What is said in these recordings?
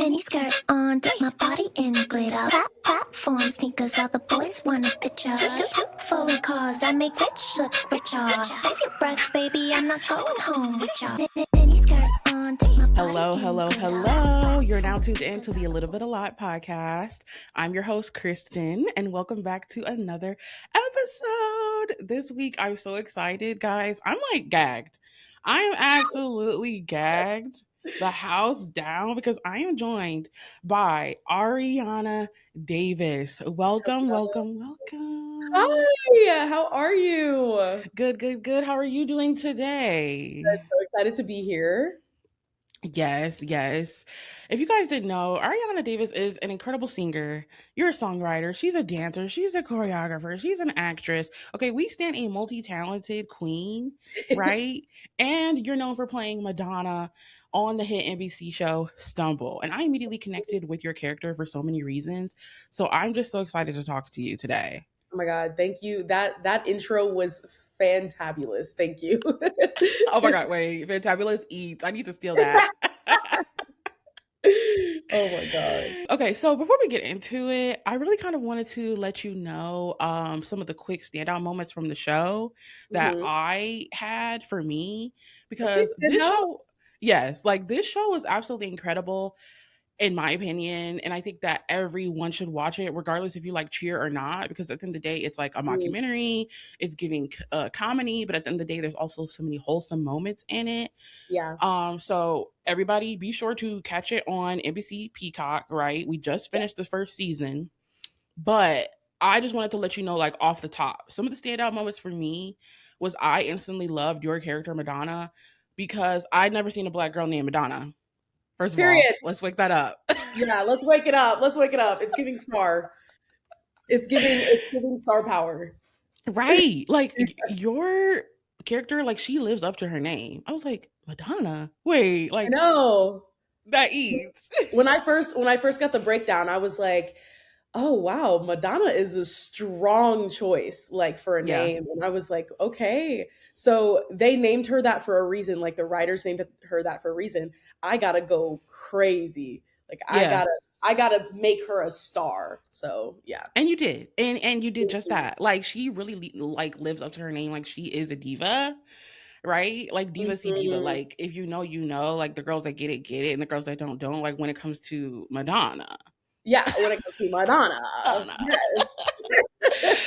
mini skirt on, dip my body in glitter. Platform sneakers, all the boys want a picture. Two foreign cars, I make rich look richer. Save your breath, baby, I'm not going home with ya. Mini skirt on, dip my body Hello. You're now tuned in to the A Little Bit a Lot podcast. I'm your host, Kristen, and welcome back to another episode. This week, I'm so excited, guys. I'm like gagged. I am absolutely gagged the house down because I am joined by Arianna Davis. Welcome. Hi, how are you? Good. How are you doing today? I'm so excited to be here. Yes. If you guys didn't know, Arianna Davis is an incredible singer. You're a songwriter. She's a dancer. She's a choreographer. She's an actress. Okay, we stand a multi-talented queen, right? And you're known for playing Madonna on the hit NBC show Stumble. And I immediately connected with your character for so many reasons. So I'm just so excited to talk to you today. Oh my God, thank you. That intro was fantabulous. Thank you. Oh my God, wait, Fantabulous Eats. I need to steal that. Oh my God. Okay, so before we get into it, I really kind of wanted to let you know some of the quick standout moments from the show that I had for me, because this show was absolutely incredible in my opinion, and I think that everyone should watch it regardless if you like cheer or not, because at the end of the day it's like a mockumentary. It's giving comedy, but at the end of the day there's also so many wholesome moments in it. So everybody be sure to catch it on NBC Peacock, right? We just finished the first season, but I just wanted to let you know, like, off the top, some of the standout moments for me was I instantly loved your character Madonna, because I'd never seen a Black girl named Madonna. First of all, let's wake that up. Yeah, let's wake it up. It's giving star. It's giving star power. Right. Like, your character, like, she lives up to her name. I was like, Madonna? Wait, like, no. That eats. When I first got the breakdown, I was like, oh wow, Madonna is a strong choice, like, for a name. And I was like, okay. So they named her that for a reason. Like, the writers named her that for a reason. I gotta go crazy. Like, I gotta make her a star. So yeah. And you did. And you did just that. Like, she really like lives up to her name. Like, she is a diva. Right? Like, diva see diva. Like, if you know, you know. Like, the girls that get it, and the girls that don't. Like, when it comes to Madonna. Yeah, when it comes to Madonna. Yes.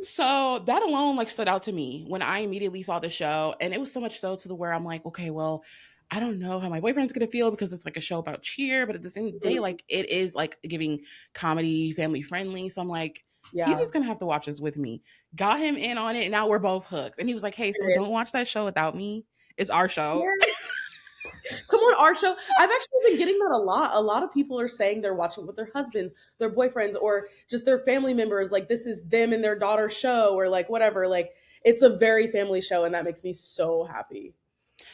So that alone, like, stood out to me when I immediately saw the show. And it was so much so to the where I'm like, okay, well, I don't know how my boyfriend's gonna feel, because it's like a show about cheer, but at the same day, like, it is like giving comedy, family friendly. So I'm like, he's just gonna have to watch this with me. Got him in on it, and now we're both hooked. And he was like, hey, so don't watch that show without me. It's our show. Come on, our show. I've actually been getting that a lot. A lot of people are saying they're watching with their husbands, their boyfriends, or just their family members. Like, this is them and their daughter's show, or like whatever. Like, it's a very family show, and that makes me so happy.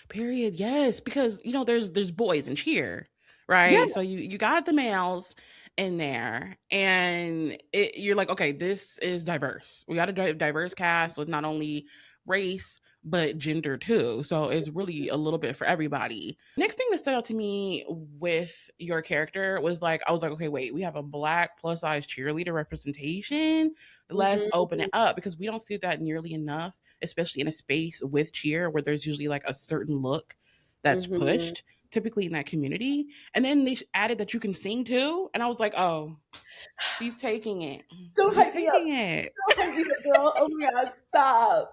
Period. Yes, because, you know, there's boys in cheer, right? Yeah. So you got the males in there, and you're like, okay, this is diverse. We got a diverse cast with not only race but gender too. So it's really a little bit for everybody. Next thing that stood out to me with your character was, like, I was like, okay, wait, we have a Black plus size cheerleader representation. Let's open it up, because we don't see that nearly enough, especially in a space with cheer where there's usually like a certain look that's pushed typically in that community. And then they added that you can sing too. And I was like, oh, she's taking it. Don't hype me up, girl. Oh my God, stop.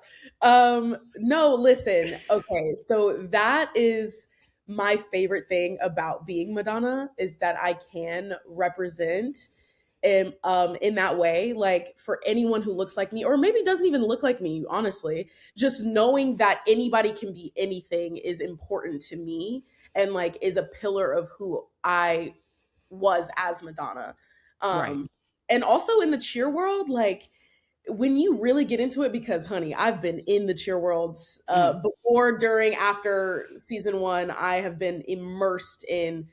No, listen. Okay, so that is my favorite thing about being Madonna, is that I can represent in that way. Like, for anyone who looks like me, or maybe doesn't even look like me, honestly, just knowing that anybody can be anything is important to me, and like is a pillar of who I was as Madonna. Right. And also in the cheer world, like, when you really get into it, because honey, I've been in the cheer worlds before, during, after season 1, I have been immersed in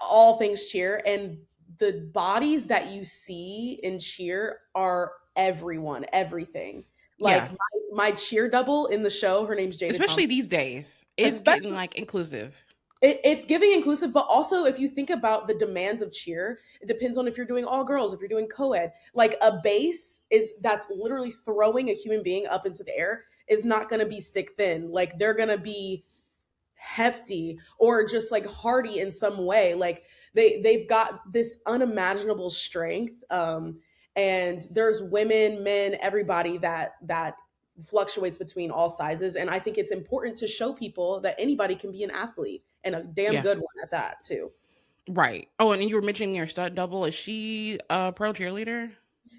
all things cheer, and the bodies that you see in cheer are everything. Like, my cheer double in the show, her name's Daytona. Especially these days. It's getting, like, inclusive. It's giving inclusive, but also if you think about the demands of cheer, it depends on if you're doing all girls, if you're doing co-ed. Like a base is that's literally throwing a human being up into the air is not going to be stick thin. Like they're going to be hefty or just like hardy in some way. Like they've got this unimaginable strength. And there's women, men, everybody that fluctuates between all sizes. And I think it's important to show people that anybody can be an athlete and a damn Yeah. good one at that too. Right. Oh, and you were mentioning your stunt double. Is she a pro cheerleader?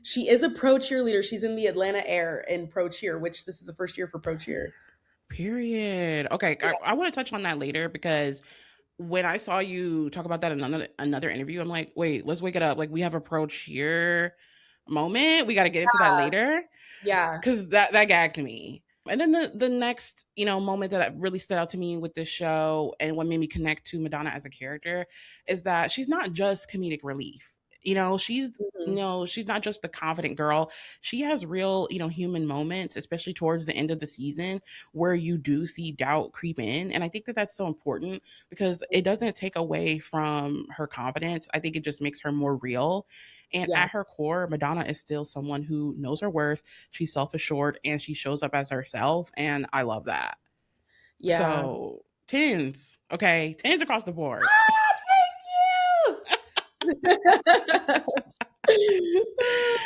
She is a pro cheerleader. She's in the Atlanta Air in pro cheer, which this is the first year for pro cheer. Period. Okay, Yeah. I want to touch on that later because when I saw you talk about that in another interview, I'm like, wait, let's wake it up. Like we have a pro cheer moment. We got to get into that later. Yeah. Because that gagged me. And then the next, moment that really stood out to me with this show and what made me connect to Madonna as a character is that she's not just comedic relief. She's she's not just the confident girl. She has real, human moments, especially towards the end of the season where you do see doubt creep in. And I think that that's so important because it doesn't take away from her confidence. I think it just makes her more real. And Yeah. at her core, Madonna is still someone who knows her worth. She's self-assured and she shows up as herself. And I love that. Yeah. So 10s. Okay. 10s across the board. Thank you.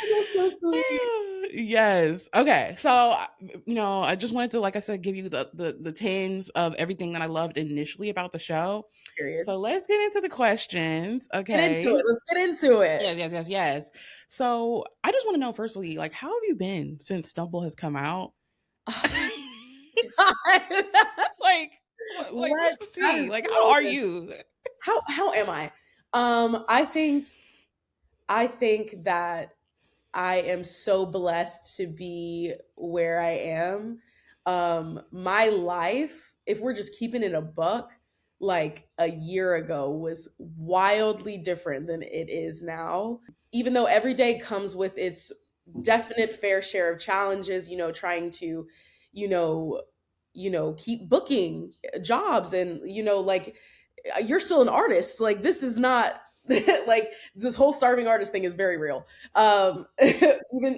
That's so sweet. Yes. Okay. So, I just wanted to, like I said, give you the 10s of everything that I loved initially about the show. Period. So let's get into the questions. Okay. Get into it. Let's get into it. Yes. So I just want to know, firstly, like, how have you been since Stumble has come out? like what's the tea? Like, how are you? How am I? I think that I am so blessed to be where I am. My life, if we're just keeping it a buck, like a year ago was wildly different than it is now. Even though every day comes with its definite fair share of challenges, trying to, keep booking jobs and, like you're still an artist. Like this is not like this whole starving artist thing is very real.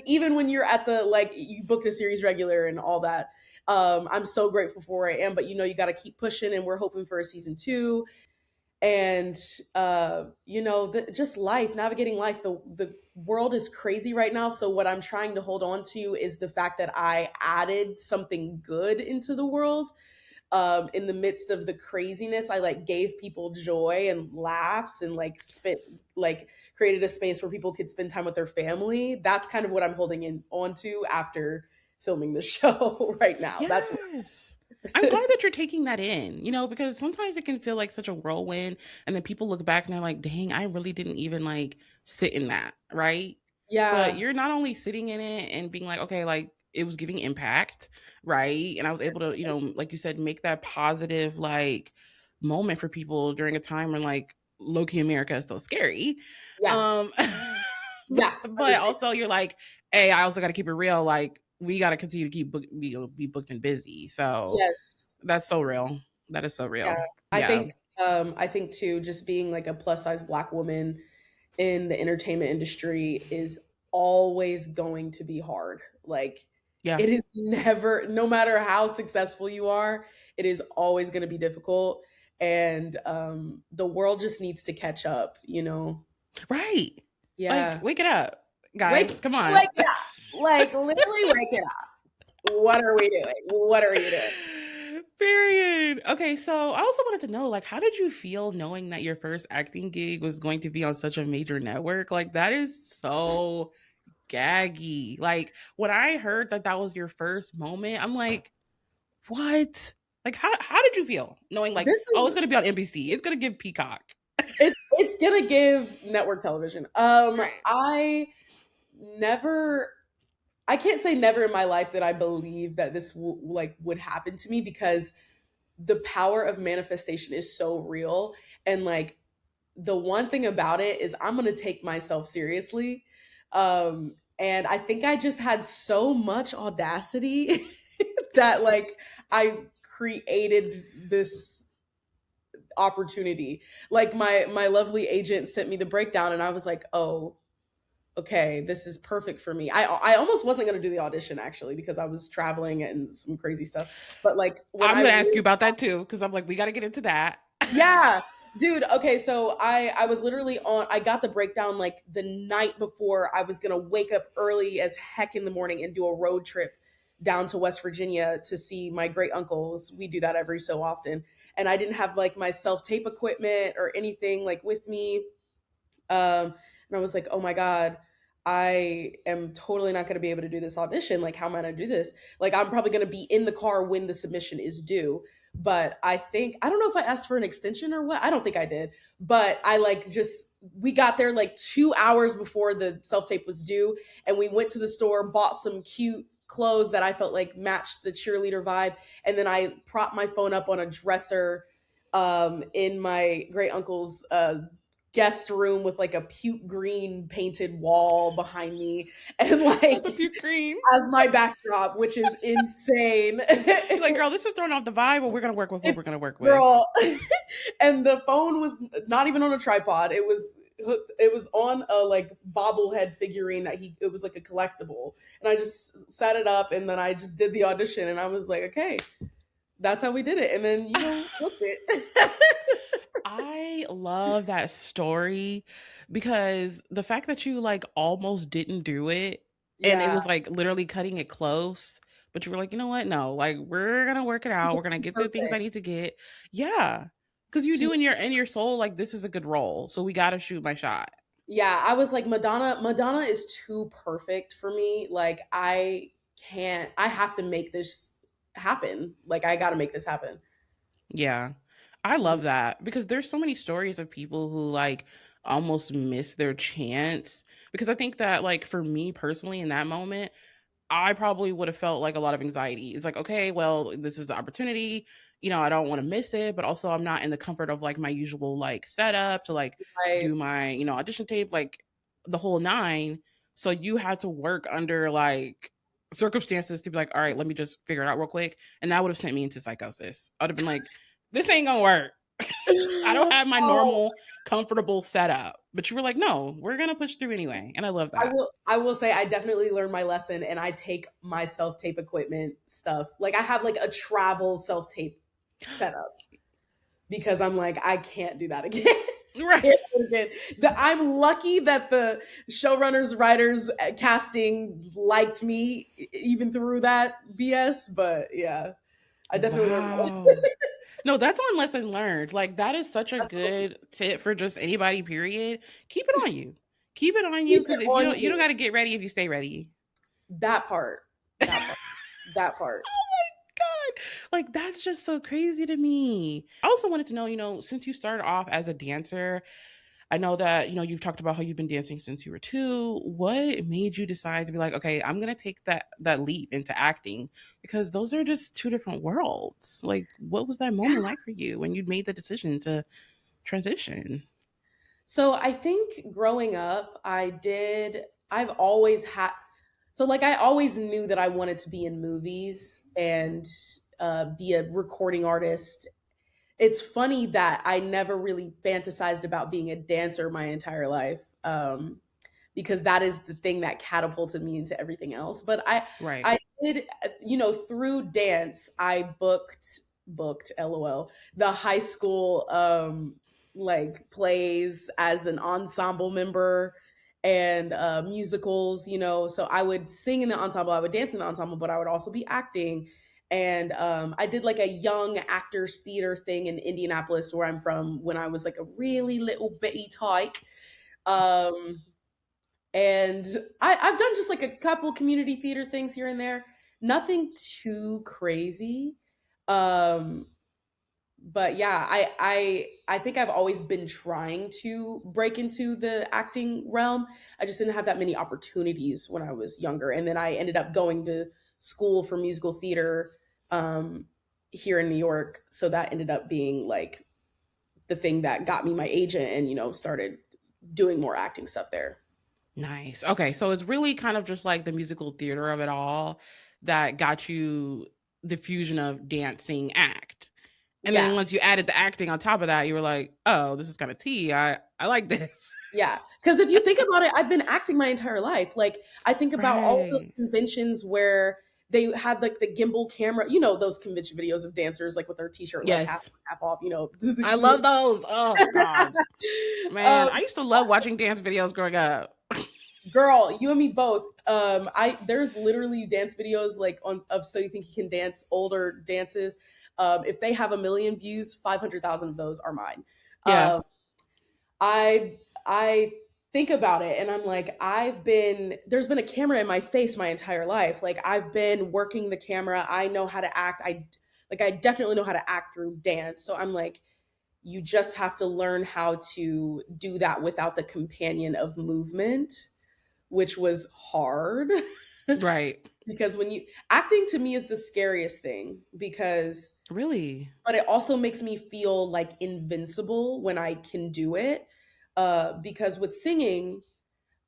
Even when you're at the like you booked a series regular and all that. I'm so grateful for where I am, but you got to keep pushing, and we're hoping for a season 2. And just life, navigating life. The world is crazy right now. So what I'm trying to hold on to is the fact that I added something good into the world. In the midst of the craziness, I like gave people joy and laughs and created a space where people could spend time with their family. That's kind of what I'm holding on to after filming the show right now. Yes. That's I'm glad that you're taking that in, because sometimes it can feel like such a whirlwind and then people look back and they're like, dang, I really didn't even like sit in that, right? Yeah. But you're not only sitting in it and being like, okay, like it was giving impact, right? And I was able to, like you said, make that positive like moment for people during a time when like low-key America is so scary. Yeah. But also you're like, hey, I also got to keep it real. Like we got to continue to keep be booked and busy. So yes, that's so real. That is so real. Yeah. I think too, just being like a plus size Black woman in the entertainment industry is always going to be hard. Like it is never, no matter how successful you are, it is always going to be difficult. And the world just needs to catch up, Right. Yeah. Like, wake it up, guys. Come on. Wake it up. Like, literally wake it up. What are we doing? What are you doing? Period. Okay, so I also wanted to know, like, how did you feel knowing that your first acting gig was going to be on such a major network? Like, that is so gaggy. Like, when I heard that was your first moment, I'm like, what? Like, how did you feel knowing, like, it's going to be on NBC. It's going to give Peacock. It's going to give network television. I can't say never in my life that I believe that this would happen to me, because the power of manifestation is so real. And like, the one thing about it is I'm going to take myself seriously. And I think I just had so much audacity that like I created this opportunity. Like my lovely agent sent me the breakdown and I was like, oh, okay, this is perfect for me. I almost wasn't going to do the audition actually because I was traveling and some crazy stuff. But like when I'm going to ask you about that too, because I'm like, we got to get into that. Yeah, dude. Okay, so I was literally on. I got the breakdown like the night before I was gonna wake up early as heck in the morning and do a road trip down to West Virginia to see my great uncles. We do that every so often, and I didn't have like my self tape equipment or anything like with me. And I was like, oh my God, I am totally not going to be able to do this audition. Like, how am I going to do this? Like, I'm probably going to be in the car when the submission is due. But I think, I don't know if I asked for an extension or what. I don't think I did. But I like just, we got there like 2 hours before the self tape was due. And we went to the store, bought some cute clothes that I felt like matched the cheerleader vibe. And then I propped my phone up on a dresser in my great uncle's guest room with like a puke green painted wall behind me and like puke green as my backdrop, which is insane. Like, girl, this is throwing off the vibe, but we're gonna work with what we're gonna work with. Girl. And the phone was not even on a tripod. It was hooked, it was on a like bobblehead figurine that it was like a collectible. And I just set it up and then I just did the audition and I was like, okay, that's how we did it. And then booked it. I love that story because the fact that you like almost didn't do it and it was like literally cutting it close, but you were like, you know what? No, like we're gonna work it out. We're gonna get the things I need to get. Yeah. Because you do in your soul, like this is a good role. So we gotta shoot my shot. Yeah, I was like, Madonna is too perfect for me. Like I have to make this happen. Like I gotta make this happen. Yeah. I love that because there's so many stories of people who like almost miss their chance because I think that like for me personally in that moment I probably would have felt like a lot of anxiety. It's like, okay, well, this is an opportunity. You know, I don't want to miss it, but also I'm not in the comfort of like my usual like setup to like do my, you know, audition tape, like the whole nine. So you had to work under like circumstances to be like, all right, let me just figure it out real quick. And that would have sent me into psychosis. I'd have been like, this ain't gonna work. I don't have my normal comfortable setup. But you were like, no, we're gonna push through anyway. And I love that. I will say I definitely learned my lesson and I take my self-tape equipment stuff. Like I have like a travel self-tape setup because I'm like, I can't do that again. Right. I'm lucky that the showrunners, writers, casting liked me even through that BS. But yeah, I definitely learned my lesson. No, that's on lesson learned. Like that is such a good tip for just anybody, period. Keep it on you. Keep it on you because if you don't got to get ready if you stay ready. That part. That part. Oh my God. Like that's just so crazy to me. I also wanted to know, you know, since you started off as a dancer, I know that, you know, you've talked about how you've been dancing since you were 2. What made you decide to be like, okay, I'm going to take that leap into acting? Because those are just 2 different worlds. Like, what was that moment like for you when you made the decision to transition? So I think growing up, I've always had, so like I always knew that I wanted to be in movies and be a recording artist. It's funny that I never really fantasized about being a dancer my entire life because that is the thing that catapulted me into everything else. But I did, you know, through dance, I booked, LOL, the high school like plays as an ensemble member and musicals, you know. So I would sing in the ensemble, I would dance in the ensemble, but I would also be acting. And I did like a young actors theater thing in Indianapolis, where I'm from, when I was like a really little bitty tyke. And I've done just like a couple community theater things here and there. Nothing too crazy. But yeah, I think I've always been trying to break into the acting realm. I just didn't have that many opportunities when I was younger. And then I ended up going to school for musical theater here in New York. So that ended up being like the thing that got me my agent and, you know, started doing more acting stuff there. Nice. Okay. So it's really kind of just like the musical theater of it all that got you the fusion of dancing act. And then once you added the acting on top of that, you were like, oh, this is kind of tea. I like this. Yeah. Because if you think about it, I've been acting my entire life. Like, I think about all of those conventions where they had like the gimbal camera, you know, those convention videos of dancers like with their t-shirt like half off, you know. I love those. Oh God. Man, I used to love watching dance videos growing up. Girl, you and me both. There's literally dance videos like of So You Think You Can Dance, older dances. If they have 1 million views, 500,000 of those are mine. Yeah. I think about it and I'm like, there's been a camera in my face my entire life. Like, I've been working the camera. I know how to act. I definitely know how to act through dance. So I'm like, you just have to learn how to do that without the companion of movement, which was hard. Right. Because acting to me is the scariest thing because really, but it also makes me feel like invincible when I can do it. Because with singing,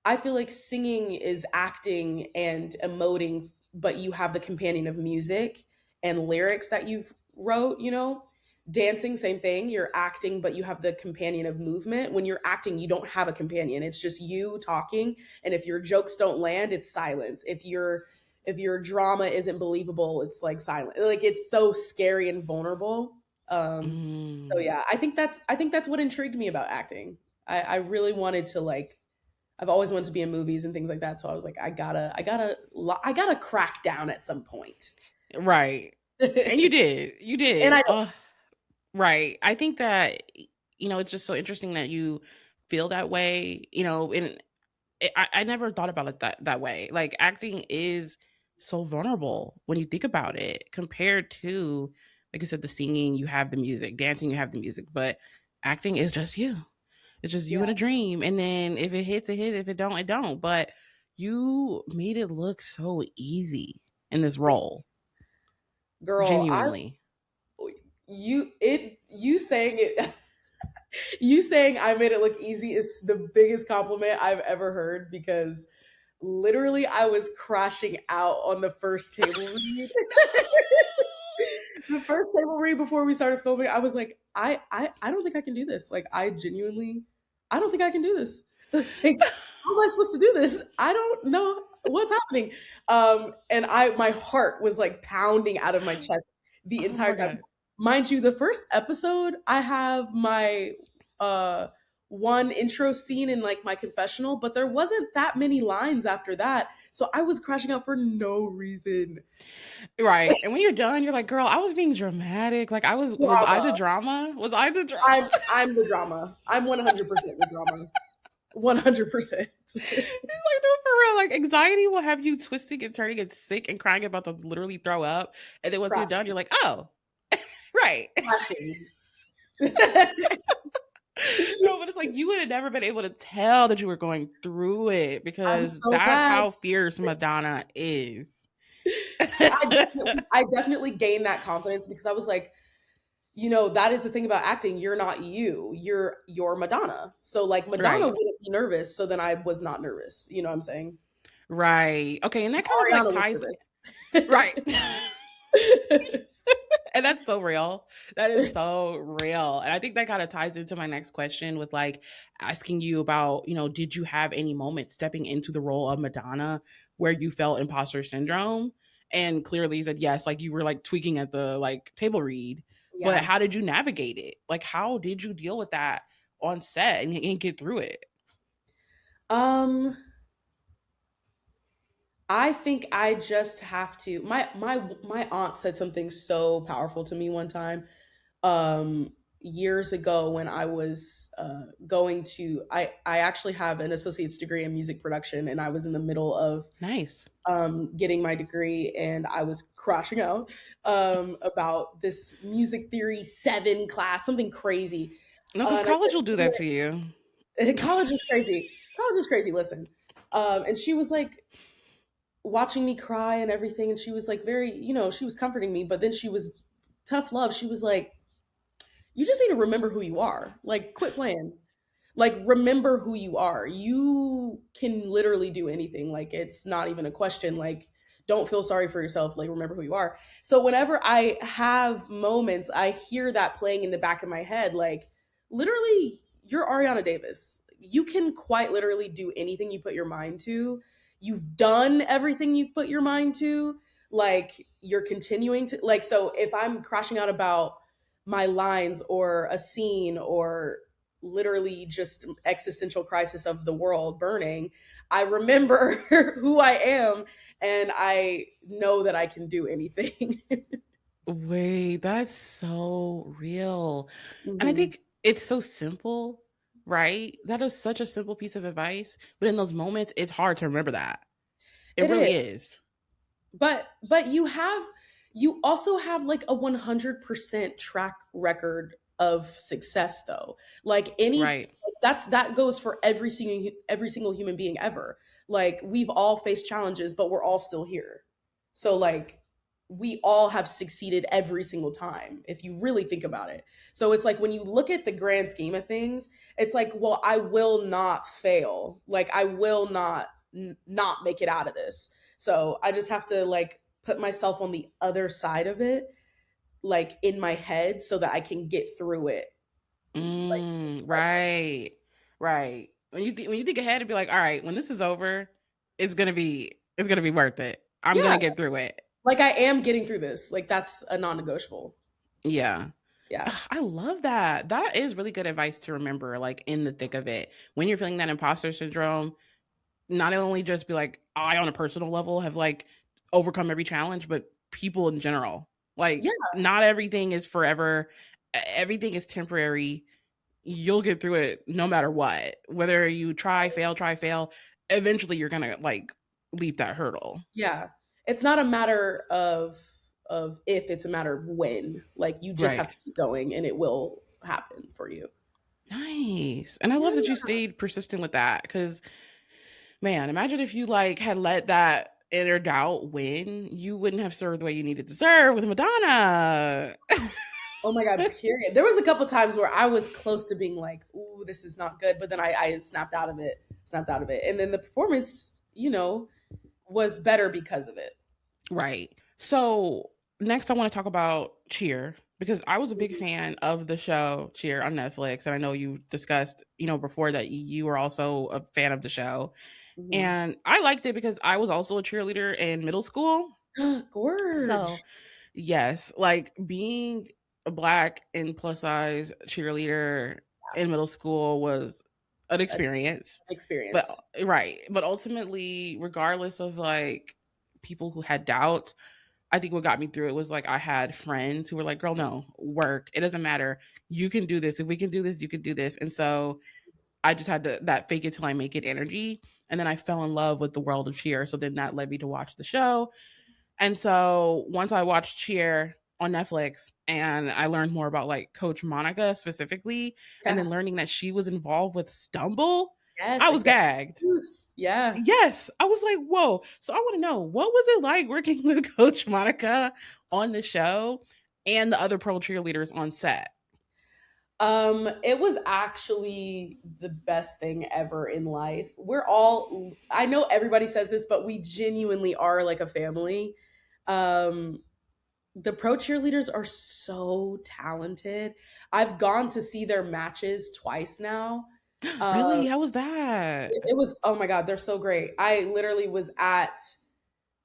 I feel like singing is acting and emoting, but you have the companion of music and lyrics that you've wrote, you know? Dancing, same thing. You're acting, but you have the companion of movement. When you're acting, you don't have a companion. It's just you talking. And if your jokes don't land, it's silence. If your drama isn't believable, it's like silent. Like, it's so scary and vulnerable. So yeah, I think that's what intrigued me about acting. I really wanted to, like, I've always wanted to be in movies and things like that. So I was like, I gotta crack down at some point. Right. And you did. And right. I think that, you know, it's just so interesting that you feel that way, you know, and I never thought about it that way. Like, acting is so vulnerable when you think about it compared to, like I said, the singing, you have the music, dancing, you have the music, but acting is just you. It's just you in a dream. And then if it hits, it hits. If it don't, it don't. But you made it look so easy in this role. Girl, genuinely. You saying it you saying I made it look easy is the biggest compliment I've ever heard, because literally I was crashing out on the first table read. The first table read before we started filming, I was like, I don't think I can do this. Like, I don't think I can do this. Like, how am I supposed to do this? I don't know what's happening. And my heart was like pounding out of my chest the entire time. Mind you, the first episode, I have my one intro scene in like my confessional, but there wasn't that many lines after that. So I was crashing out for no reason. Right. And when you're done, you're like, girl, I was being dramatic. Like, was I the drama? Was I the drama? I'm the drama. I'm 100% the drama. 100%. It's like, no, for real. Like, anxiety will have you twisting and turning and sick and crying about to literally throw up. And then once you're done, you're like, oh, right. No, but it's like you would have never been able to tell that you were going through it, because that's how fierce Madonna is. I definitely gained that confidence because I was like, you know, that is the thing about acting. You're not you. You're Madonna. So like Madonna wouldn't be nervous. So then I was not nervous. You know what I'm saying? Right. Okay. And that kind of like ties. Right. And that's so real. That is so real. And I think that kind of ties into my next question with like asking you about, you know, did you have any moments stepping into the role of Madonna where you felt imposter syndrome? And clearly you said yes, like you were like tweaking at the like table read. Yeah. But how did you navigate it? Like, how did you deal with that on set and get through it? I think I just have to. My aunt said something so powerful to me one time, years ago when I was going to. I actually have an associate's degree in music production, and I was in the middle of getting my degree, and I was crashing out about this music theory 7 class, something crazy. No, because college will do that to you. College is crazy. College is crazy. Listen, and she was like, watching me cry and everything, and she was like very, you know, she was comforting me, but then she was tough love. She was like, you just need to remember who you are. Like, quit playing. Like, remember who you are. You can literally do anything. Like, it's not even a question. Like, don't feel sorry for yourself, like remember who you are. So whenever I have moments, I hear that playing in the back of my head, like literally you're Arianna Davis. You can quite literally do anything you put your mind to. You've done everything you've put your mind to. Like you're continuing to, like, so if I'm crashing out about my lines or a scene or literally just existential crisis of the world burning, I remember who I am and I know that I can do anything. Wait, that's so real. And I Mhm. think it's so simple, right? That is such a simple piece of advice, but in those moments, it's hard to remember that. It It really is. is. But you also have like a 100% track record of success though. Like Right. that goes for every single human being ever. Like we've all faced challenges, but we're all still here. So like we all have succeeded every single time if you really think about it. So it's like when you look at the grand scheme of things, it's like, well, I will not fail. Like I will not make it out of this. So I just have to like put myself on the other side of it, like in my head, so that I can get through it. Like, Right. Right. When you think ahead and be like, all right, when this is over, it's gonna be worth it. I'm yeah, gonna get through it. like I am getting through this. Like that's a non-negotiable. Yeah. Yeah. I love that. That is really good advice to remember, like in the thick of it. When you're feeling that imposter syndrome, not only just be like, I on a personal level have like overcome every challenge, but people in general. Yeah. Like, not everything is forever, everything is temporary. You'll get through it no matter what. Whether you try, fail, eventually you're gonna like leap that hurdle. Yeah. It's not a matter of if, it's a matter of when. Like you just have Right. to keep going and it will happen for you. Nice. And I love that you Yeah. stayed persistent with that because man, imagine if you like had let that inner doubt win, you wouldn't have served the way you needed to serve with Madonna. Oh my God, period. There was a couple times where I was close to being like, ooh, this is not good. But then I snapped out of it, snapped out of it. And then the performance, was better because of it. Right. So next I want to talk about Cheer because I was a big fan of the show Cheer on Netflix. And I know you discussed, before that you were also a fan of the show. Mhm. And I liked it because I was also a cheerleader in middle school. Gourd. So yes, like being a black and plus size cheerleader in middle school was an That's experience. But experience. right, but ultimately, regardless of like people who had doubts, I think what got me through it was like I had friends who were like, "Girl, no, work. It doesn't matter. You can do this. If we can do this, you can do this." And so I just had to that fake it till I make it energy, and then I fell in love with the world of cheer. So then that led me to watch the show, and so once I watched Cheer on Netflix and I learned more about like Coach Monica specifically, and Yeah. then learning that she was involved with Stumble, Yes, I was exactly. gagged. Yeah. Yes, I was like, whoa. So I want to know what was it like working with Coach Monica on the show and the other pro cheerleaders on set? It was actually the best thing ever in life. I know everybody says this, but we genuinely are like a family. Um, the pro cheerleaders are so talented. I've gone to see their matches twice now. Uh, Really? How was that? it was, oh my God, they're so great. I literally was at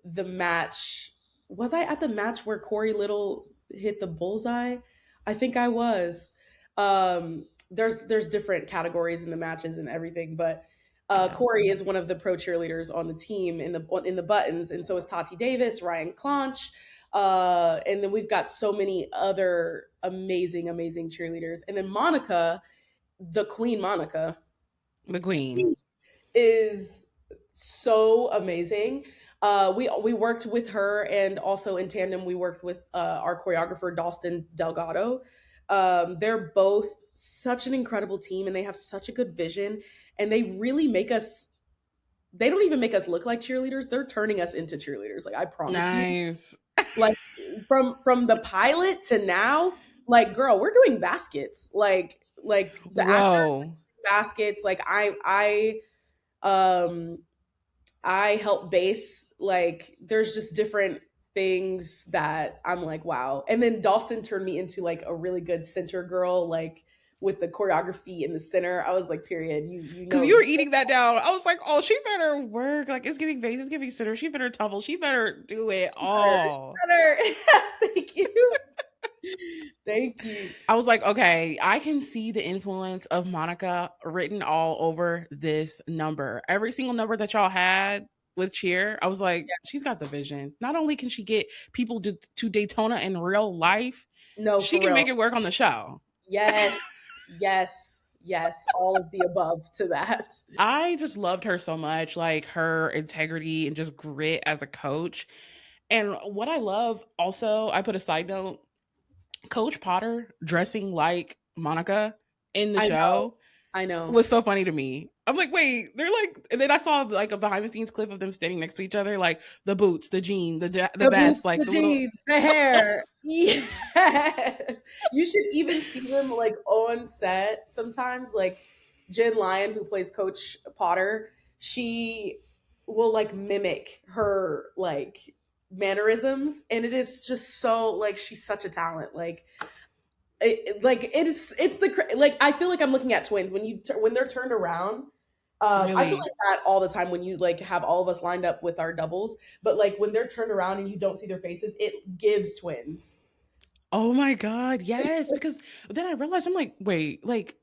the match. Was I at the match where Corey Little hit the bullseye? I think I was. There's different categories in the matches and everything, but Yeah. Corey is one of the pro cheerleaders on the team in the buttons, and so is Tati Davis, Ryan Clonch, and then we've got so many other amazing, amazing cheerleaders, and then Monica, the Queen Monica, The Queen. she is so amazing. We worked with her, and also in tandem, we worked with our choreographer Dalston Delgado. They're both such an incredible team, and they have such a good vision, and they really make us. They don't even make us look like cheerleaders; they're turning us into cheerleaders. Like I promise you. Nice. Like from the pilot to now, like girl, we're doing baskets. Like the actors Whoa. baskets. Like I um I help base. Like there's just different things that I'm like, wow. And then Dawson turned me into like a really good center girl, like with the choreography in the center. I was like, period. You Because know, you were eating that down. I was like, oh, she better work. Like, it's giving base, it's giving center. She better tumble. She better do it all. better. Thank you. Thank you. I was like, okay, I can see the influence of Monica written all over this number. Every single number that y'all had with Cheer, I was like, Yeah. she's got the vision. Not only can she get people to Daytona in real life, No, she for can real. make it work on the show. Yes. Yes. Yes. All of the above to that. I just loved her so much, like her integrity and just grit as a coach. And what I love also, I put a side note, Coach Potter dressing like Monica in the I know. show I know. was so funny to me. I'm like, wait, they're like, and then I saw like a behind the scenes clip of them standing next to each other, like the boots, the jean, the The vest, boots, like the the little. jeans, the hair. Yes. You should even see them like on set sometimes. Like Jen Lyon, who plays Coach Potter, she will like mimic her like mannerisms. And it is just so like she's such a talent. Like like it's like I feel like I'm looking at twins when when they're turned around. I feel Really? like that all the time when you like have all of us lined up with our doubles, but like when they're turned around and you don't see their faces, it gives twins. Oh my God, yes. Because then I realized, I'm like, wait, like,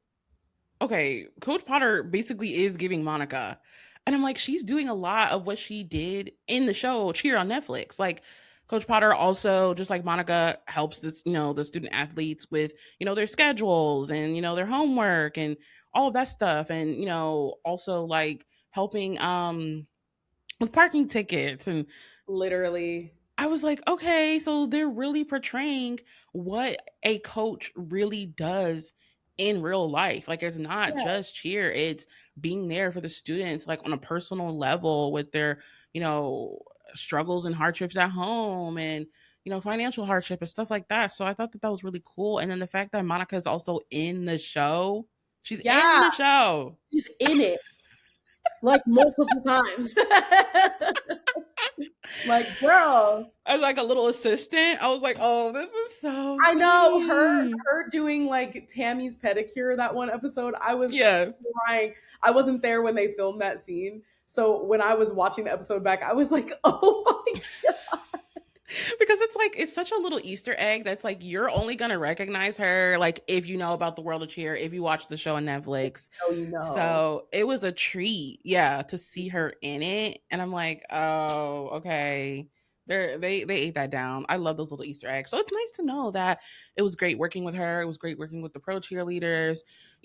okay, Coach Potter basically is giving Monica. And I'm like, she's doing a lot of what she did in the show Cheer on Netflix. Like, Coach Potter also, just like Monica, helps this, the student athletes with, their schedules and, their homework and all of that stuff. And, also like helping with parking tickets. And Literally. I was like, okay, so they're really portraying what a coach really does in real life. Like, it's not Yeah. just cheer, it's being there for the students, like on a personal level with their, struggles and hardships at home and, financial hardship and stuff like that. So I thought that that was really cool. And then the fact that Monica is also in the show, she's in Yeah. the show. She's in it like multiple times. Like, girl. As like a little assistant, I was like, oh, this is so I know funny. her doing like Tammy's pedicure that one episode. I was Yeah. crying. I wasn't there when they filmed that scene. So when I was watching the episode back, I was like, oh my God. Because it's like, it's such a little Easter egg that's like, you're only going to recognize her like if you know about the world of cheer, if you watch the show on Netflix. Oh, you know. So it was a treat, yeah, to see her in it. And I'm like, oh, okay. They ate that down. I love those little Easter eggs. So it's nice to know that it was great working with her. It was great working with the pro cheerleaders,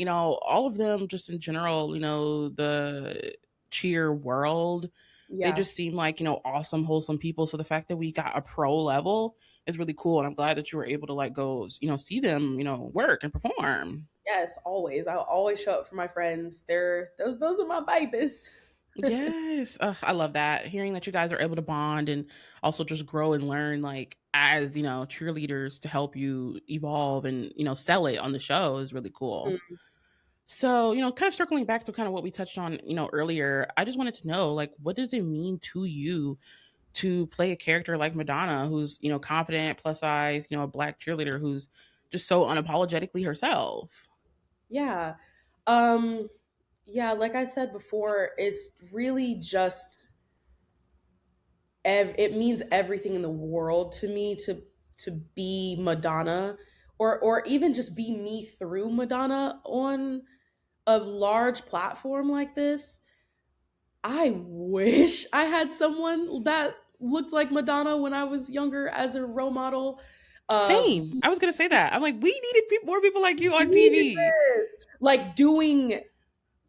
all of them just in general, the cheer world. They Yeah. just seem like, awesome, wholesome people. So the fact that we got a pro level is really cool. And I'm glad that you were able to like go, see them, work and perform. Yes, always. I'll always show up for my friends. Those are my babies. Yes. I love that. Hearing that you guys are able to bond and also just grow and learn like as, cheerleaders to help you evolve and, sell it on the show is really cool. Mm. So, kind of circling back to kind of what we touched on, earlier, I just wanted to know, like, what does it mean to you to play a character like Madonna, who's, confident, plus size, a black cheerleader who's just so unapologetically herself? Yeah. Yeah, like I said before, it's really just it means everything in the world to me to be Madonna or even just be me through Madonna on a large platform like this. I wish I had someone that looked like Madonna when I was younger as a role model. Same. I was gonna say that. I'm like, we needed more people like you on Needed TV. this. Like doing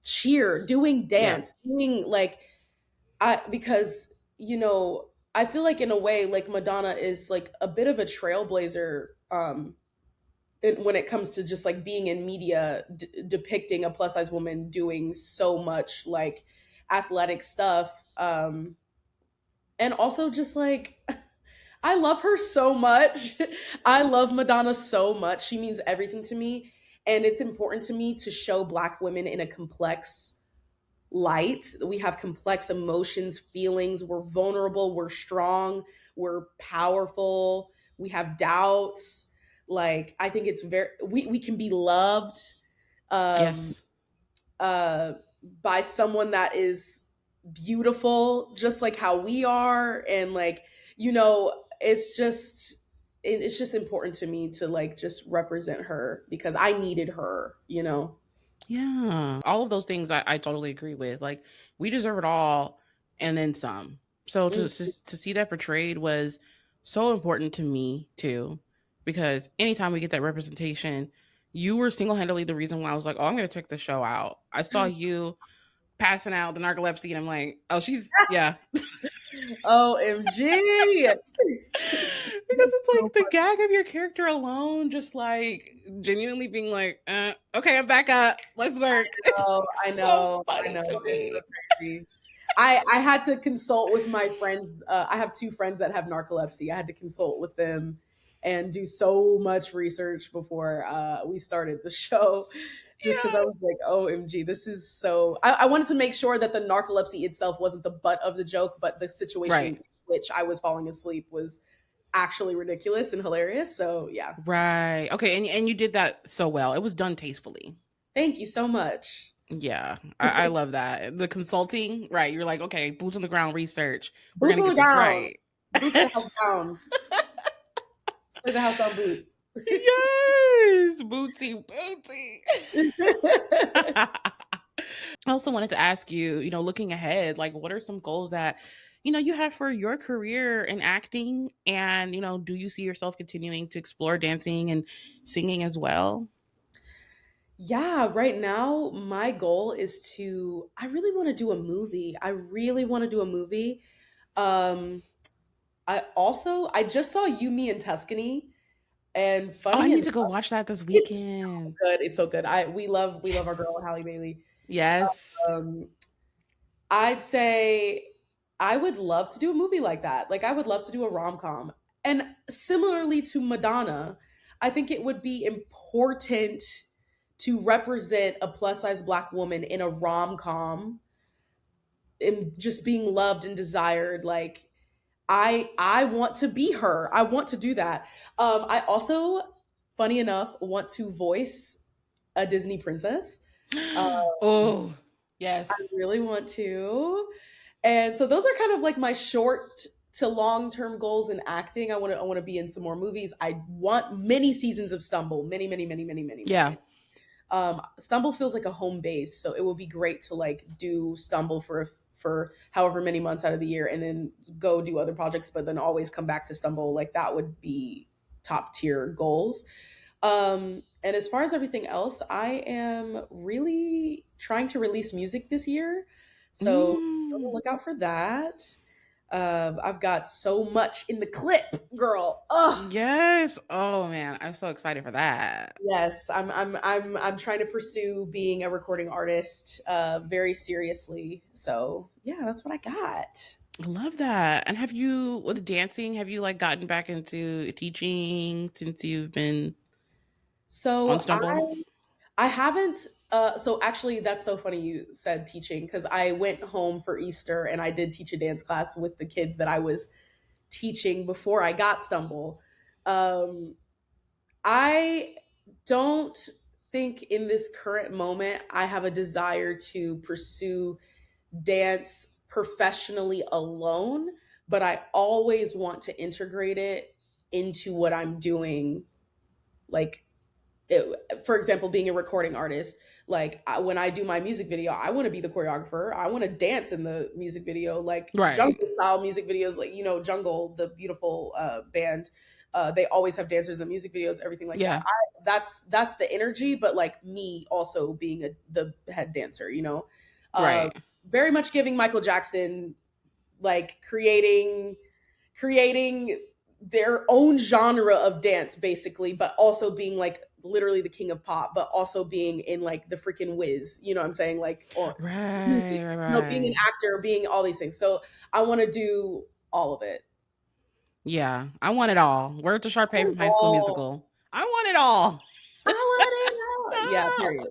cheer, doing dance, doing like because I feel like in a way like Madonna is like a bit of a trailblazer when it comes to just like being in media depicting a plus size woman doing so much like athletic stuff and also just like I love her so much. I love Madonna so much. She means everything to me, and it's important to me to show black women in a complex light. We have complex emotions, feelings. We're vulnerable. We're strong. We're powerful. We have doubts. Like, I think it's we can be loved um, Yes. by someone that is beautiful, just like how we are. And like, it's just important to me to like just represent her because I needed her. Yeah. All of those things I totally agree with. Like, we deserve it all and then some. So Mm. to see that portrayed was so important to me too, because anytime we get that representation, you were single handedly the reason why I was like, oh, I'm going to check the show out. I saw you passing out the narcolepsy, and I'm like, oh, yeah. OMG. Because it's like the gag of your character alone, just like genuinely being like, okay, I'm back up. Let's work. I It's so know. funny to It's so me. crazy. I had to consult with my friends. I have two friends that have narcolepsy. I had to consult with them and do so much research before we started the show, just because I Yeah. was like, "OMG, this is so." I wanted to make sure that the narcolepsy itself wasn't the butt of the joke, but the situation in Right. which I was falling asleep was actually ridiculous and hilarious. So yeah, Right. Okay. And you did that so well. It was done tastefully. thank you so much. Yeah. I love that. The consulting, right. You're like, okay, boots on the ground research. We're Boots gonna on the get this ground. right. Boots the house down. Stay the house on boots. Yes. Bootsy, bootsy. I also wanted to ask you, looking ahead, like what are some goals that, you have for your career in acting? And, do you see yourself continuing to explore dancing and singing as well? Yeah, right now my goal is I really want to do a movie. I really want to do a movie. Um I just saw You, Me, and Tuscany, and Oh, I funny need enough, to go watch that this it's so weekend. good. It's so good. We love our girl Yes. Halle Bailey. Yes. Um I'd say I would love to do a movie like that. Like I would love to do a rom-com. And similarly to Madonna, I think it would be important to represent a plus-size black woman in a rom-com and just being loved and desired. Like I want to be her. I want to do that. I also, funny enough, want to voice a Disney princess. Oh, I yes. really want to. And so those are kind of like my short to long term goals in acting. I want to be in some more movies. I want many seasons of Stumble, many, many, many, many, many, many, Yeah. many. Stumble feels like a home base, so it will be great to like do Stumble for however many months out of the year, and then go do other projects, but then always come back to Stumble. Like that would be top tier goals. And as far as everything else, I am really trying to release music this year. So be on the Mm. lookout for that. I've got so much in the clip, girl. Ugh. Yes. Oh man, I'm so excited for that. Yes, I'm trying to pursue being a recording artist very seriously. So yeah, that's what I got. Love that. And have you, with dancing, have you like gotten back into teaching since you've been on So Stumble? I haven't. So actually, that's so funny you said teaching because I went home for Easter and I did teach a dance class with the kids that I was teaching before I got Stumble. Um, I don't think in this current moment I have a desire to pursue dance professionally alone, but I always want to integrate it into what I'm doing, like for example, being a recording artist, like when I do my music video, I want to be the choreographer. I want to dance in the music video, like Right. jungle style music videos, like Jungle, the beautiful band. They always have dancers in music videos, everything like that. Yeah. That's the energy, but like me also being the head dancer, uh, Right. very much giving Michael Jackson, like creating their own genre of dance basically, but also being like literally the king of pop, but also being in like the freaking whiz, you know what I'm saying? Like, or Right. Right. being an Right. actor, being all these things. So I want to do all of it. Yeah. I want it all. Word to Sharpay from High School Oh, Musical. I want it all. I want it all. Yeah, period.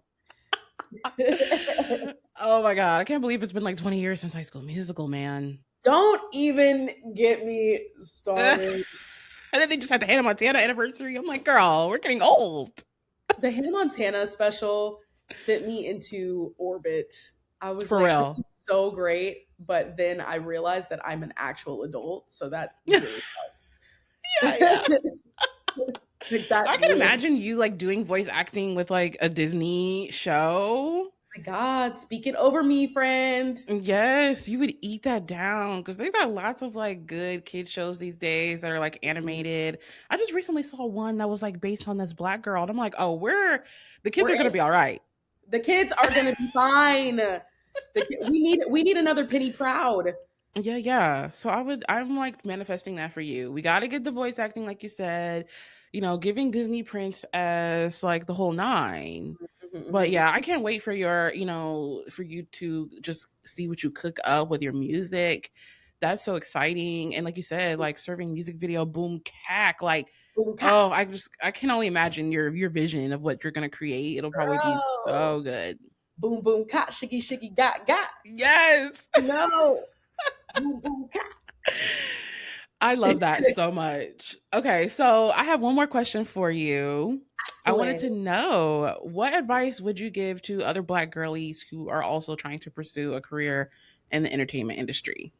Oh my god, I can't believe it's been like 20 years since High School Musical, man. Don't even get me started. And then they just had the Hannah Montana anniversary. I'm like, girl, we're getting old. The Hannah Montana special sent me into orbit. I was For like, this is real. so great. But then I realized that I'm an actual adult. So that really helps. Yeah, yeah. Like that I can really, oh imagine you like doing voice acting with like a Disney show. my God, speak it over me, friend. Yes, you would eat that down because they've got lots of like good kid shows these days that are like Mhm. animated. I just recently saw one that was like based on this black girl, and I'm like, oh, the kids We're are in. gonna be all right. The kids are gonna be fine. We need another Penny Proud. Yeah, yeah. So I'm like manifesting that for you. We got to get the voice acting, like you said, giving Disney Prince as like the whole nine. But Mhm, yeah, I can't wait for for you to just see what you cook up with your music. That's so exciting. And like you said, like serving music video boom cack. Like, mhm. oh, I can only imagine your vision of what you're gonna create. It'll probably be Girl. so good. Boom boom cat shicky shicky got. Yes. No. Boom boom cat. I love that so much. Okay, so I have one more question for you. I wanted Masculine. to know what advice would you give to other black girlies who are also trying to pursue a career in the entertainment industry?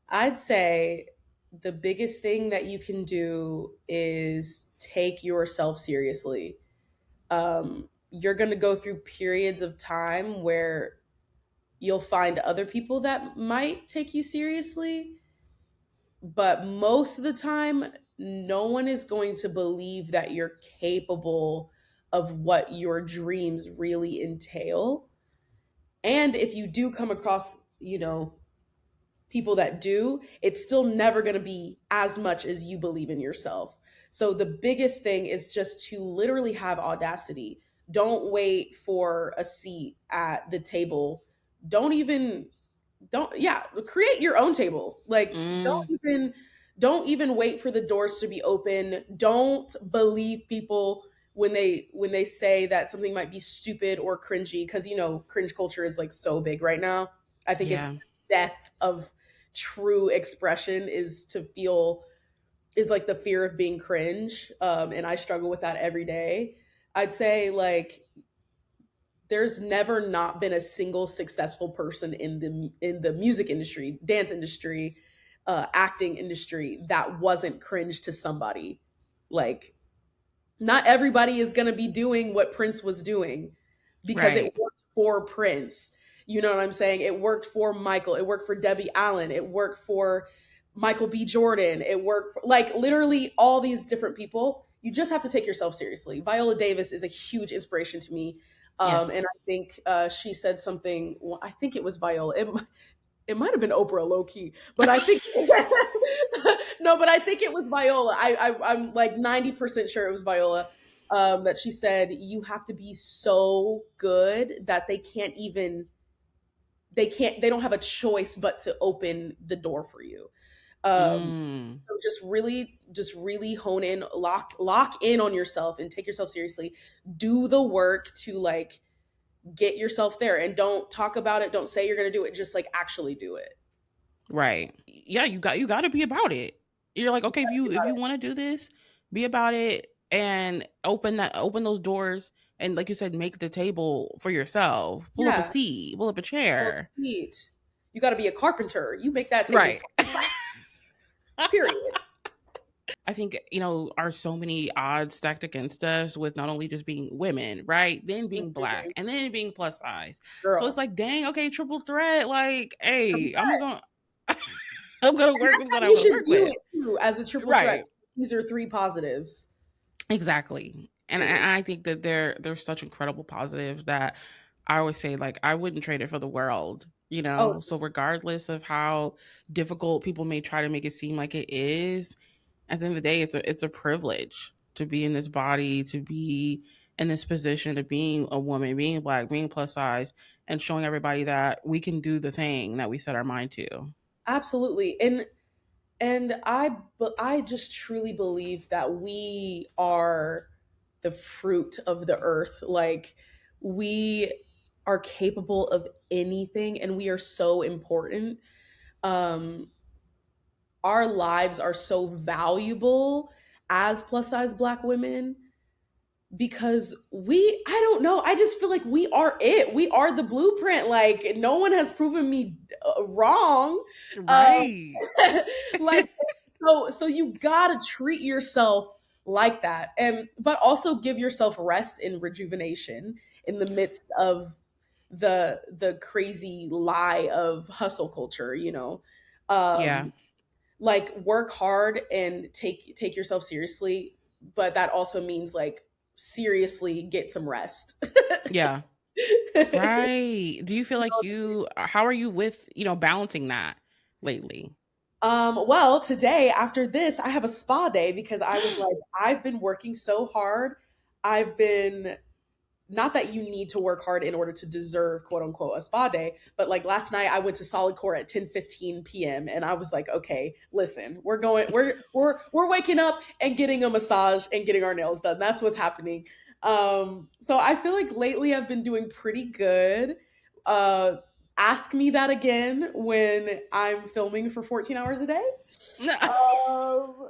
I'd say the biggest thing that you can do is take yourself seriously. You're going to go through periods of time where you'll find other people that might take you seriously, but most of the time, no one is going to believe that you're capable of what your dreams really entail. And if you do come across, people that do, it's still never going to be as much as you believe in yourself. So the biggest thing is just to literally have audacity. Don't wait for a seat at the table. Don't even don't yeah, create your own table. Like Mm, don't even wait for the doors to be open. Don't believe people when they say that something might be stupid or cringy, because cringe culture is like so big right now. I think it's yeah. death of true expression is like the fear of being cringe, and I struggle with that every day. I'd say like there's never not been a single successful person in the music industry, dance industry, acting industry that wasn't cringe to somebody. Like not everybody is going to be doing what Prince was doing because it Right. worked for Prince. You know what I'm saying? It worked for Michael. It worked for Debbie Allen. It worked for Michael B. Jordan. It worked for, like literally all these different people. You just have to take yourself seriously. Viola Davis is a huge inspiration to me. Yes. And I think she said something, well, I think it was Viola. It might have been Oprah low key, but I think no, but I think it was Viola. I'm like 90% sure it was Viola. That she said you have to be so good that they don't have a choice but to open the door for you. Mm, So just really hone in, lock in on yourself and take yourself seriously. Do the work to like get yourself there, and don't talk about it. Don't say you're going to do it. Just like actually do it. right. Yeah, you got to be about it. You're like, okay, if you want to do this, be about it and open those doors and like you said, make the table for yourself. Pull up a Yeah. seat, pull up a Well, chair. sweet. You got to be a carpenter. You make that table Right. fucking clap. Period. I think, are so many odds stacked against us with not only just being women, right? Then being black Mhm. and then being plus size. So it's Girl. like, dang, okay, triple threat. Like, Triple hey, I'm threat. going I'm gonna And work that's with how what I'm you gonna should work view with. it too, as a triple threat. Right. These are three positives. Exactly. And Period. I think that they're such incredible positives that I always say like I wouldn't trade it for the world, you Oh, know? So regardless of how difficult people may try to make it seem like it is, at the end of the day it's a privilege to be in this body, to be in this position of being a woman, being black, being plus size, and showing everybody that we can do the thing that we set our mind to. absolutely. And I just truly believe that we are the fruit of the earth. Like we are capable of anything and we are so important. Um, our lives are so valuable as plus size Black women because I don't know, I just feel like we are it. We are the blueprint. Like, no one has proven me wrong. Um, Right. like, so you gotta treat yourself like that, and but also give yourself rest and rejuvenation in the midst of the crazy lie of hustle culture, you know. Yeah. Like, work hard and take yourself seriously, but that also means like seriously get some rest. Yeah. Right. Do you feel like how are you with, balancing that lately? Well, today after this, I have a spa day because I was like, I've been working so hard. I've been not that you need to work hard in order to deserve quote unquote a spa day, but like last night I went to Solid Core at 10:15 p.m. and I was like, okay, listen, we're waking up and getting a massage and getting our nails done. That's what's happening. So I feel like lately I've been doing pretty good. Uh Ask me that again when I'm filming for 14 hours a day. Um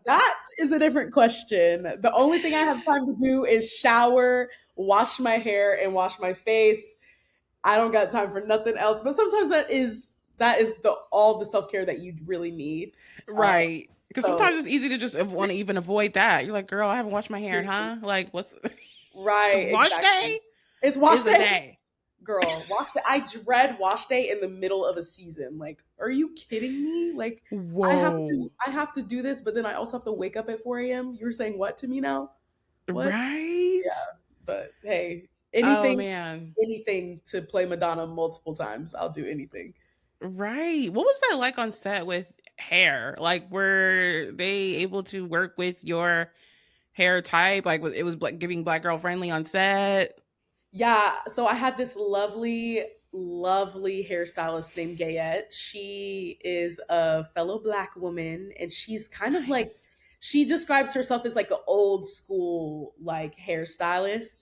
That is a different question. The only thing I have time to do is shower, wash my hair, and wash my face. I don't got time for nothing else. But sometimes that is the all the self care that you really need. Uh, Right. Because so sometimes it's easy to just want to even avoid that. You're like, girl, I haven't washed my hair, seriously, huh? Like, what's because right, wash exactly. day It's wash is a day, day. girl. Wash day. I dread wash day in the middle of a season. Like, are you kidding me? Like, Whoa. I have to do this, but then I also have to wake up at 4 a.m. You're saying what to me now? What? Right? Yeah, but hey, Oh man. anything to play Madonna multiple times. I'll do anything. Right. What was that like on set with hair? Like, were they able to work with your hair type? Like, it was giving Black girl friendly on set? Yeah, so I had this lovely hairstylist named Gayette. She is a fellow Black woman, and she's kind of like, Nice. she describes herself as like an old school like hairstylist.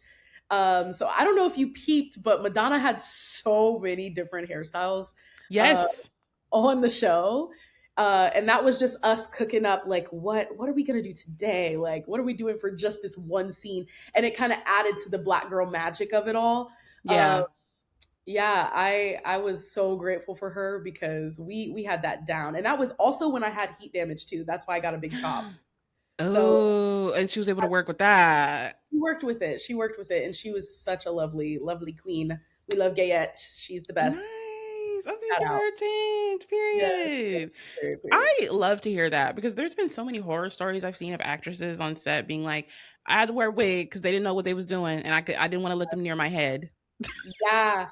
So I don't know if you peeped, but Madonna had so many different hairstyles. Uh, Yes. on the show. And that was just us cooking up like what are we gonna do today? Like, what are we doing for just this one scene? And it kind of added to the Black girl magic of it all. Uh, Yeah. yeah, I was so grateful for her because we had that down. And that was also when I had heat damage too. That's why I got a big chop. So Oh, and she was able to work with that. she worked with it. She worked with it, and she was such a lovely queen. We love Gayette. She's the best. Nice. Okay, Shout give out. her a tint. Yes, Period. period, period. I love to hear that because there's been so many horror stories I've seen of actresses on set being like, I had to wear a wig because they didn't know what they was doing, and I didn't want to let them near my head. Yeah.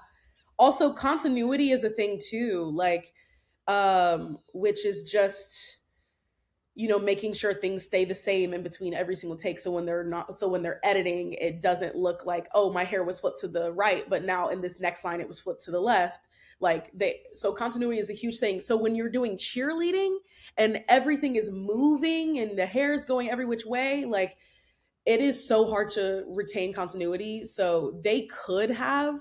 Also, continuity is a thing too, like, which is just, making sure things stay the same in between every single take. So when they're editing, it doesn't look like, oh, my hair was flipped to the right, but now in this next line it was flipped to the left. So continuity is a huge thing. So when you're doing cheerleading and everything is moving and the hair is going every which way, like, it is so hard to retain continuity. So they could have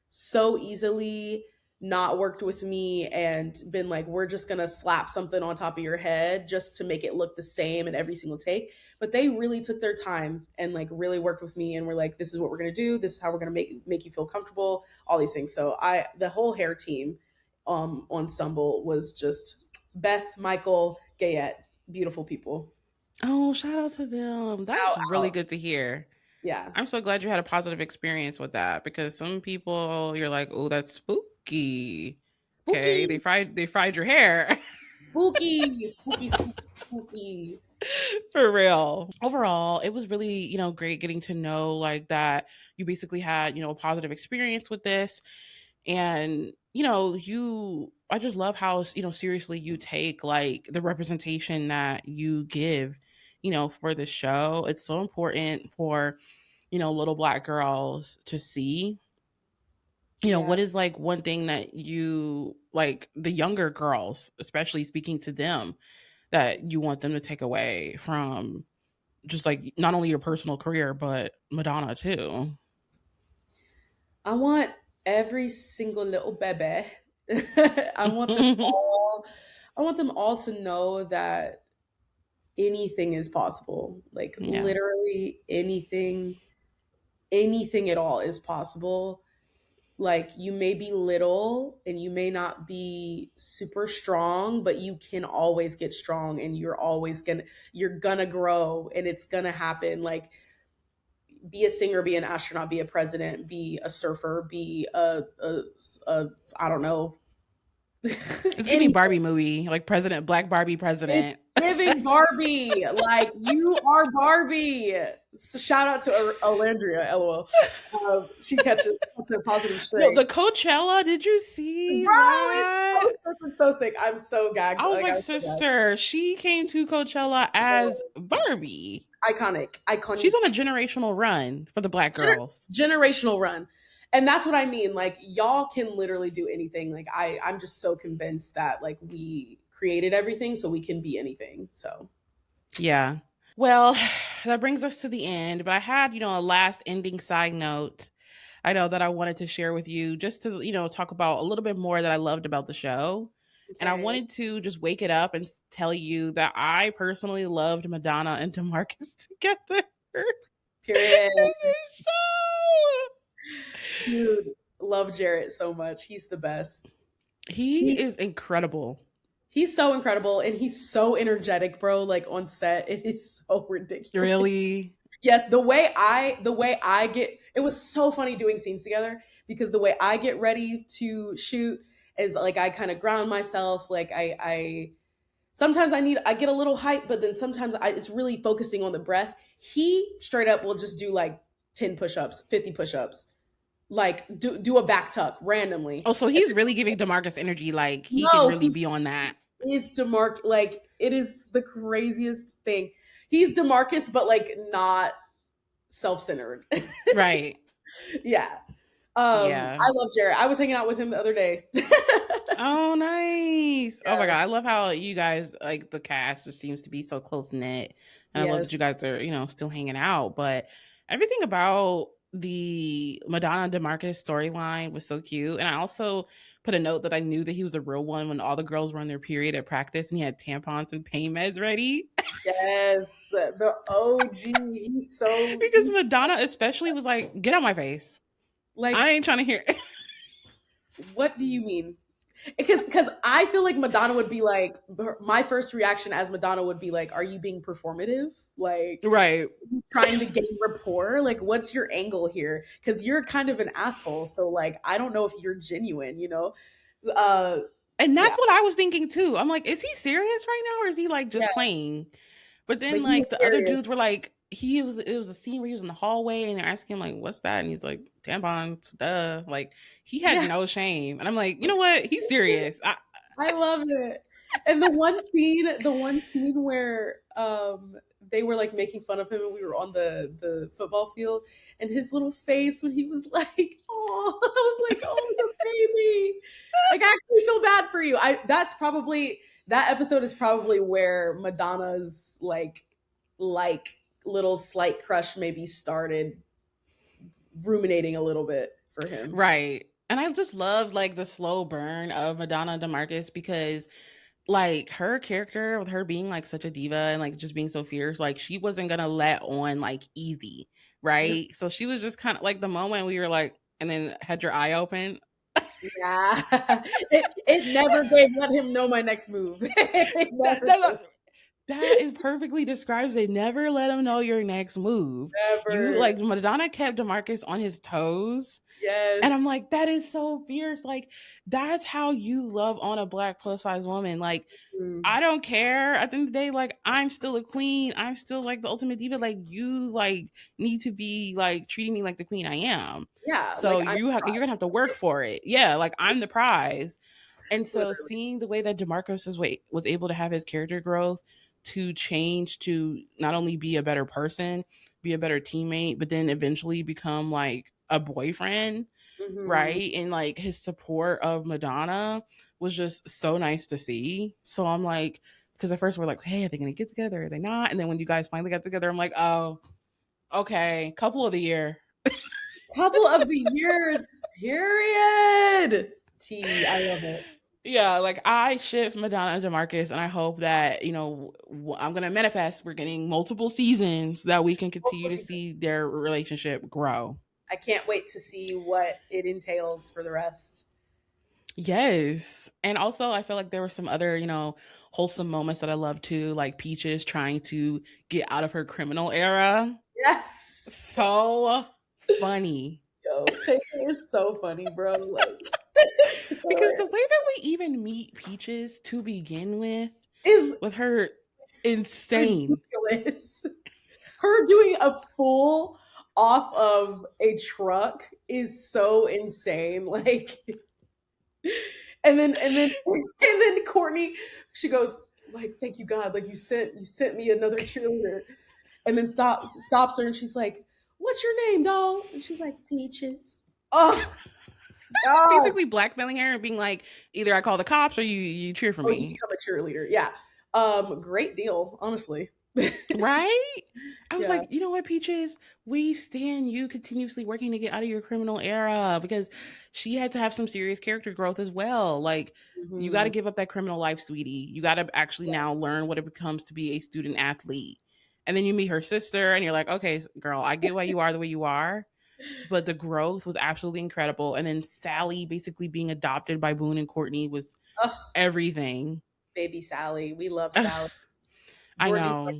so easily not worked with me and been like, we're just going to slap something on top of your head just to make it look the same in every single take. But they really took their time and like really worked with me and were like, this is what we're going to do. This is how we're going to make you feel comfortable, all these things. So the whole hair team on Stumble was just Beth, Michael, Gayette, beautiful people. Oh, shout out to them. Ow, That's really ow. good to hear. Yeah. I'm so glad you had a positive experience with that because some people you're like, oh, that's spooky. Okay, Spooky. they fried your hair. Spooky, spooky, spooky, spooky. For real. Overall, it was really, great getting to know like that you basically had, a positive experience with this. And, I just love how, seriously you take like the representation that you give, for the show. It's so important for, little Black girls to see. Yeah. What is like one thing that you like the younger girls, especially speaking to them, that you want them to take away from just like not only your personal career, but Madonna too. I want every single little baby. I want them all. I want them all to know that anything is possible. Like Yeah. literally anything at all is possible. Like you may be little and you may not be super strong, but you can always get strong and you're gonna grow and it's gonna happen. Like be a singer, be an astronaut, be a president, be a surfer, be a I don't know. It's giving Any, Barbie movie, like President, Black Barbie it's president. giving Barbie. Like you are Barbie. So shout out to Alandria, lol. She catches a positive No, string. the Coachella, did you see Bro, it's that? so sick. It's so sick. I'm so gagged. I was like, I'm so gagged. sister, she came to Coachella as Barbie. Iconic. She's on a generational run for the Black girls. Generational run. And that's what I mean. Like y'all can literally do anything. Like I'm just so convinced that like we created everything so we can be anything. So Yeah. Well, that brings us to the end. But I had, a last ending side note. I know that I wanted to share with you just to, talk about a little bit more that I loved about the show. And I wanted to just wake it up and tell you that I personally loved Madonna and DeMarcus together. period. In this show. Dude, love Jarrett so much. He's the best. He is incredible. He's so incredible and he's so energetic, bro. Like on set, it is so ridiculous. Really? Yes, the way I get, it was so funny doing scenes together because the way I get ready to shoot is like I kind of ground myself. Like I sometimes I get a little hype, but then sometimes it's really focusing on the breath. He straight up will just do like 10 push-ups, 50 push-ups, like do a back tuck randomly. Oh, so he's really giving DeMarcus energy. Like he can really be on that. Is DeMarcus, like it is the craziest thing. He's DeMarcus, but like not self-centered. Right. Yeah. Yeah. I love Jarrett. I was hanging out with him the other day. Oh, nice. Yeah. Oh my God. I love how you guys, like the cast just seems to be so close knit. And I love that you guys are, still hanging out. But everything about the Madonna DeMarcus storyline was so cute. And I also put a note that I knew that he was a real one when all the girls were on their period at practice and he had tampons and pain meds ready. Yes, the OG. He's so because Madonna especially was like, get out my face. Like I ain't trying to hear it. What do you mean? Because I feel like Madonna would be like, my first reaction as Madonna would be like, are you being performative? Like, right, trying to gain rapport? Like, what's your angle here? Because you're kind of an asshole. So like, I don't know if you're genuine, and that's what I was thinking too. I'm like, is he serious right now, or is he like just playing? But then like the other dudes were like, it was a scene where he was in the hallway and they're asking him like, what's that? And he's like, tampons, duh. Like he had no shame. And I'm like, you know what? He's serious. I love it. And the one scene where they were like making fun of him and we were on the football field and his little face when he was like, oh, I was like, oh, the baby. Like I actually feel bad for you. That episode is probably where Madonna's like little slight crush maybe started ruminating a little bit for him. Right. And I just loved like the slow burn of Madonna DeMarcus because like her character with her being like such a diva and like just being so fierce, like she wasn't gonna let on like easy, right? So she was just kind of like the moment we were like, and then had your eye open. Yeah, it never gave let him know my next move. That is perfectly describes it. Never let him know your next move. Never. You like Madonna kept DeMarcus on his toes. Yes. And I'm like, that is so fierce. Like, that's how you love on a Black plus size woman. Like, I don't care. At the end of the day, like, I'm still a queen. I'm still like the ultimate diva. Like, you like need to be like treating me like the queen I am. Yeah. So like, you're gonna have to work for it. Yeah, like I'm the prize. And so seeing the way that DeMarcus was able to have his character growth to change to not only be a better person, be a better teammate, but then eventually become like a boyfriend, right? And like his support of Madonna was just so nice to see. So I'm like, Because at first we're like, hey, are they going to get together? Are they not? And then when you guys finally got together, I'm like, oh, okay, couple of the year. Couple of the year, period. I love it. Yeah, like I ship Madonna and DeMarcus, and I hope that I'm gonna manifest. We're getting multiple seasons that we can continue to see their relationship grow. I can't wait to see what it entails for the rest. Yes, and also I feel like there were some other wholesome moments that I love too, like Peaches trying to get out of her criminal era. Yeah, so funny. Yo, Taylor is so funny, bro. Like. Because the way that we even meet Peaches to begin with is with her insane. Ridiculous. Her doing a full off of a truck is so insane. Like, and then Courtney, she goes like, "Thank you God, like you sent me another cheerleader," and then stops her and she's like, "What's your name, doll?" And she's like, "Peaches." Oh. Basically blackmailing her and being like, either I call the cops or you cheer for me. You become a cheerleader. Yeah. Great deal, honestly. Right? I was like, you know what, Peaches? We stand you continuously working to get out of your criminal era, because she had to have some serious character growth as well. Like, you got to give up that criminal life, sweetie. You got to actually now learn what it becomes to be a student athlete. And then you meet her sister and you're like, okay, girl, I get why you are the way you are. But the growth was absolutely incredible. And then Sally basically being adopted by Boone and Courtney was everything. Baby Sally. We love Sally. I know.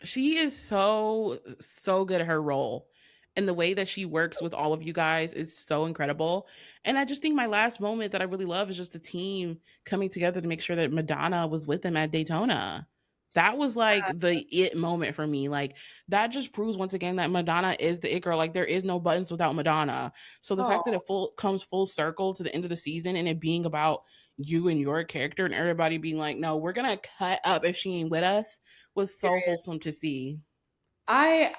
She is so good at her role. And the way that she works with all of you guys is so incredible. And I just think my last moment that I really love is just the team coming together to make sure that Madonna was with them at Daytona. That was like the it moment for me. Like, that just proves once again that Madonna is the it girl. Like, there is no buttons without Madonna. So the fact that it comes full circle to the end of the season and it being about you and your character and everybody being like, no, we're gonna cut up if she ain't with us, was so wholesome to see. And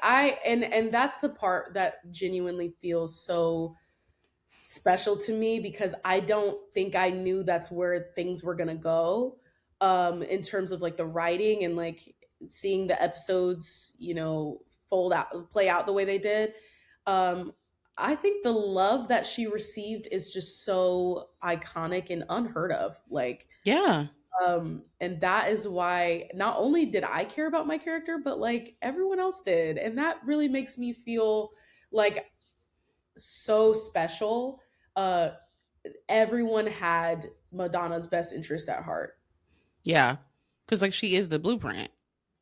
that's the part that genuinely feels so special to me, because I don't think I knew that's where things were gonna go. In terms of like the writing and like seeing the episodes, play out the way they did. I think the love that she received is just so iconic and unheard of. Like, yeah. And that is why not only did I care about my character, but like everyone else did. And that really makes me feel like so special. Everyone had Madonna's best interest at heart. Yeah, because like she is the blueprint.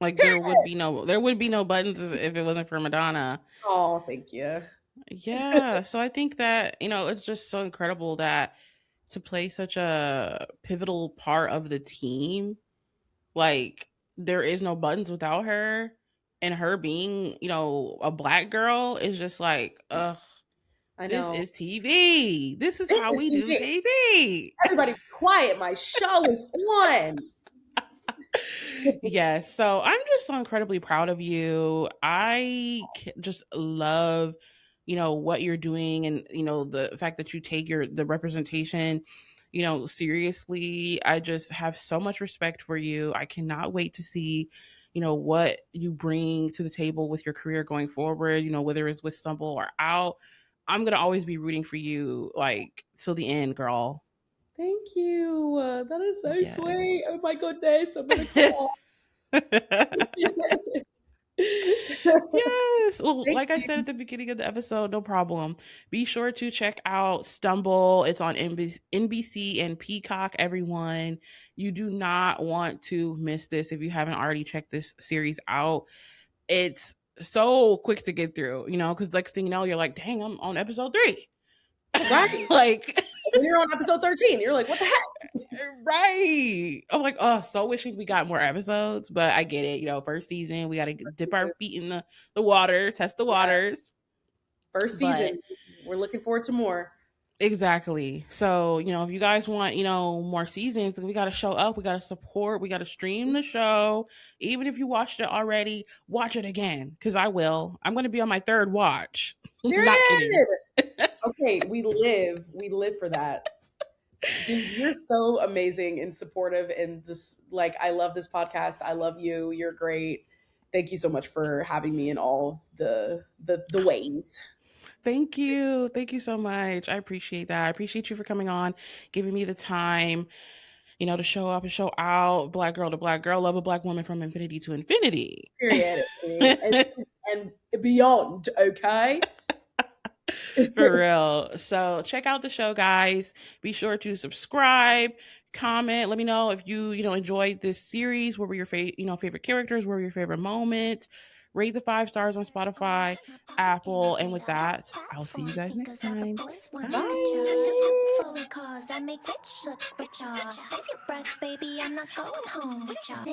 Like there would be no buttons if it wasn't for Madonna. Oh, thank you. Yeah, so I think that it's just so incredible that to play such a pivotal part of the team, like there is no buttons without her, and her being a black girl is just like, ugh. I know. This is TV. This is how we do TV. Everybody be quiet. My show is on. Yes. So I'm just so incredibly proud of you. I just love, what you're doing, and, the fact that you take the representation, seriously. I just have so much respect for you. I cannot wait to see, what you bring to the table with your career going forward, whether it's with Stumble or out. I'm going to always be rooting for you, like, till the end, girl. Thank you. That is so sweet. Oh my goodness. I'm going to call. Yes. Well, like I said at the beginning of the episode, no problem. Be sure to check out Stumble. It's on NBC and Peacock, everyone. You do not want to miss this if you haven't already checked this series out. It's so quick to get through, because next thing you know, you're like, dang, I'm on episode 3. Right. Like, you're on episode 13. You're like, what the heck? Right. I'm like, oh, so wishing we got more episodes, but I get it. First season, we got to dip our feet in the water, test the waters. First season. We're looking forward to more. Exactly. So, if you guys want, more seasons, we got to show up. We got to support. We got to stream the show. Even if you watched it already, watch it again, because I will. I'm going to be on my 3rd watch. Not kidding. Okay, we live for that. Dude, you're so amazing and supportive, and just like, I love this podcast. I love you. You're great. Thank you so much for having me in all the ways. Thank you. Thank you so much. I appreciate that. I appreciate you for coming on, giving me the time, to show up and show out. Black girl to black girl, love a black woman from infinity to infinity. Period. and beyond, okay? For real. So check out the show, guys. Be sure to subscribe, comment. Let me know if you enjoyed this series. What were your favorite characters? What were your favorite moments? Rate the 5 stars on Spotify, Apple, and with that, I'll see you guys next time. Bye. Cause I make rich look richer. Save your breath, baby. I'm not going home with ya.